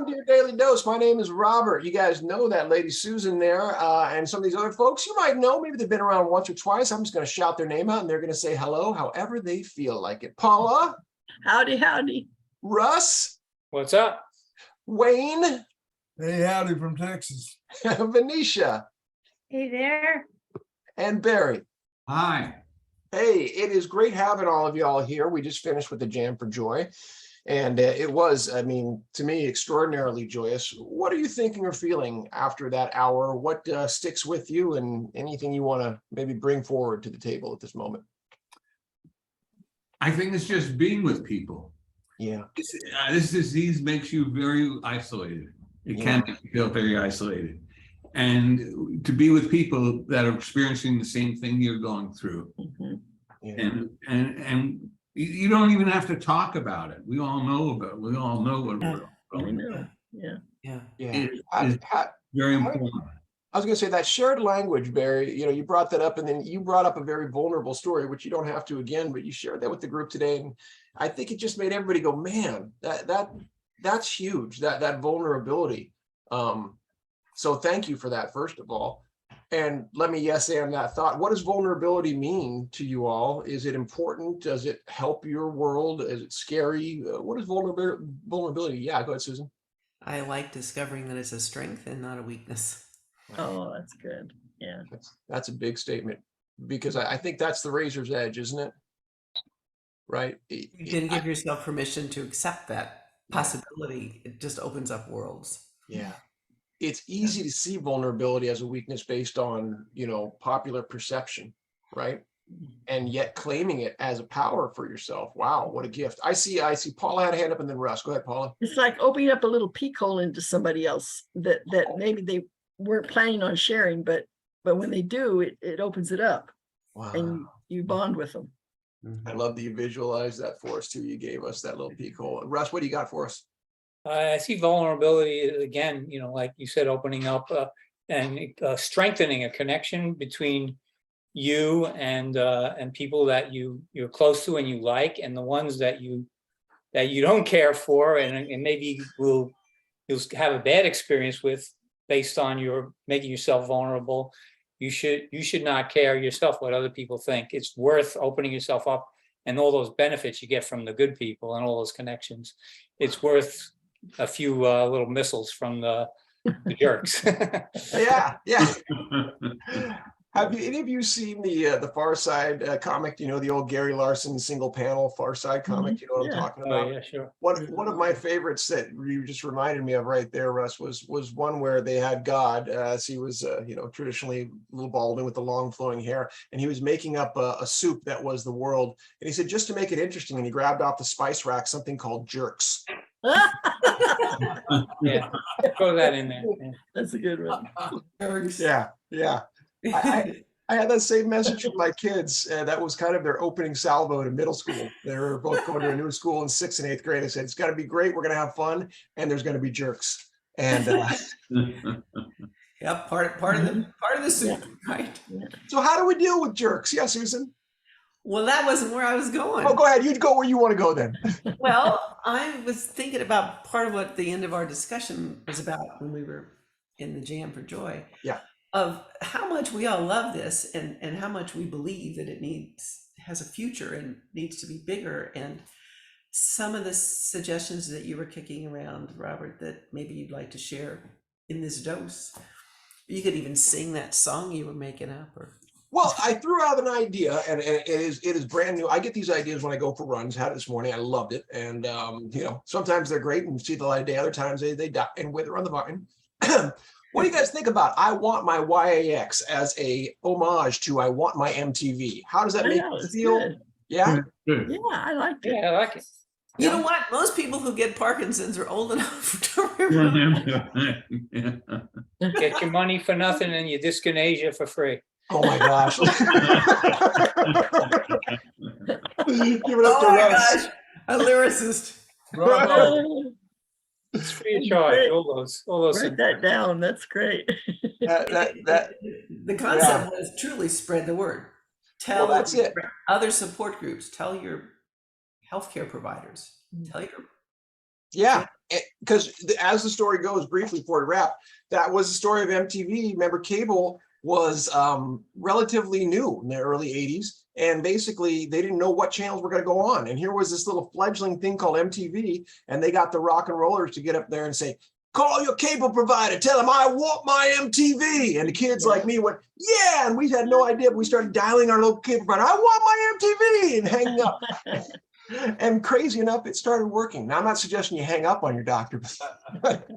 Welcome to your Daily Dose. My name is Robert. You guys know that lady Susan there, and some of these other folks you might know. Maybe they've been around once or twice. I'm just going to shout their name out, and they're going to say hello however they feel like it. Paula. Howdy, howdy. Russ. What's up? Wayne. Hey, howdy from Texas. Venetia. Hey there. And Barry. Hi. Hey, it is great having all of y'all here. We just finished with the Jam for Joy. And it was, I mean, to me, extraordinarily joyous. What are you thinking or feeling after that hour? What sticks with you, and anything you want to maybe bring forward to the table at this moment? I think it's just being with people. Yeah. This disease makes you very isolated. It can make you feel very isolated. And to be with people that are experiencing the same thing you're going through. Mm-hmm. Yeah. And you don't even have to talk about it. We all know about it. We all know what we're going through. Yeah. It's very important. I was going to say that shared language, Barry, you brought that up, and then you brought up a very vulnerable story, which you don't have to again, but you shared that with the group today. And I think it just made everybody go, man, that's huge, that vulnerability. So thank you for that, first of all. And let me and that thought. What does vulnerability mean to you all? Is it important? Does it help your world? Is it scary? What is vulnerability? Yeah, go ahead, Susan. I like discovering that it's a strength and not a weakness. Oh, that's good. Yeah. That's a big statement, because I think that's the razor's edge, isn't it? Right? You can give yourself permission to accept that possibility. It just opens up worlds. Yeah. It's easy to see vulnerability as a weakness based on, popular perception, right? And yet claiming it as a power for yourself. Wow, what a gift. I see Paula had a hand up, and then Russ. Go ahead, Paula. It's like opening up a little peek hole into somebody else that maybe they weren't planning on sharing, but when they do, it opens it up. Wow. And you bond with them. I love that you visualize that for us too. You gave us that little peek hole. Russ, what do you got for us? I see vulnerability again, like you said, opening up and strengthening a connection between you and people that you're close to and you like, and the ones that you don't care for, and maybe you'll have a bad experience with based on your making yourself vulnerable. You should not care yourself what other people think. It's worth opening yourself up, and all those benefits you get from the good people and all those connections. It's worth a few little missiles from the jerks. Yeah. Have any of you seen the Far Side comic? The old Gary Larson single panel Far Side comic? You know what I'm talking about? Oh yeah, sure. One of my favorites that you just reminded me of right there, Russ, was one where they had God, as he was traditionally a little balding with the long flowing hair, and he was making up a soup that was the world. And he said, just to make it interesting, and he grabbed off the spice rack something called jerks. Yeah, throw that in there. Yeah. That's a good one. Yeah. I had that same message from my kids. That was kind of their opening salvo to middle school. They were both going to a new school in 6th and 8th grade. I said, it's got to be great. We're going to have fun, and there's going to be jerks. And yeah, part of the soup, right? So how do we deal with jerks? Yeah, Susan. Well, that wasn't where I was going. Oh, go ahead. You'd go where you want to go then. Well, I was thinking about part of what the end of our discussion was about when we were in the Jam for Joy. Yeah. Of how much we all love this, and how much we believe that it has a future and needs to be bigger. And some of the suggestions that you were kicking around, Robert, that maybe you'd like to share in this dose. You could even sing that song you were making up, or. Well, I threw out an idea, and it is brand new. I get these ideas when I go for runs. Had it this morning. I loved it, and sometimes they're great and see the light of day. Other times they die and wither on the vine. What do you guys think about I Want My YAX as a homage to I Want My MTV? How does that make you feel? Good. Yeah? Yeah, I like it. Yeah, I like it. You know what? Most people who get Parkinson's are old enough to remember. Get your money for nothing and your dyskinesia for free. Oh my gosh. Give it up to Russ. Gosh, a lyricist. It's free of charge. All those. Write that down. That's great. The concept was truly spread the word. Tell that's it. Other support groups. Tell your healthcare providers. Tell your because as the story goes, briefly before we wrap, that was the story of MTV. Remember, cable was relatively new in the early 80s. And basically, they didn't know what channels were going to go on. And here was this little fledgling thing called MTV. And they got the rock and rollers to get up there and say, call your cable provider, tell them I want my MTV. And the kids like me went, yeah. And we had no idea. But we started dialing our local cable provider, I want my MTV, and hanging up. And crazy enough, it started working. Now, I'm not suggesting you hang up on your doctor, but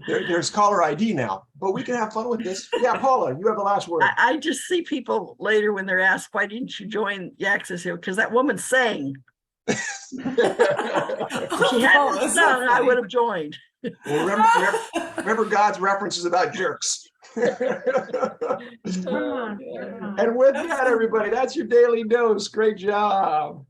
there's caller ID now, but we can have fun with this. Yeah, Paula, you have the last word. I just see people later when they're asked, why didn't you join the Access Hill? Because that woman sang. If she hadn't sung, I would have joined. Well, remember God's references about jerks. And with that, everybody, that's your daily dose. Great job.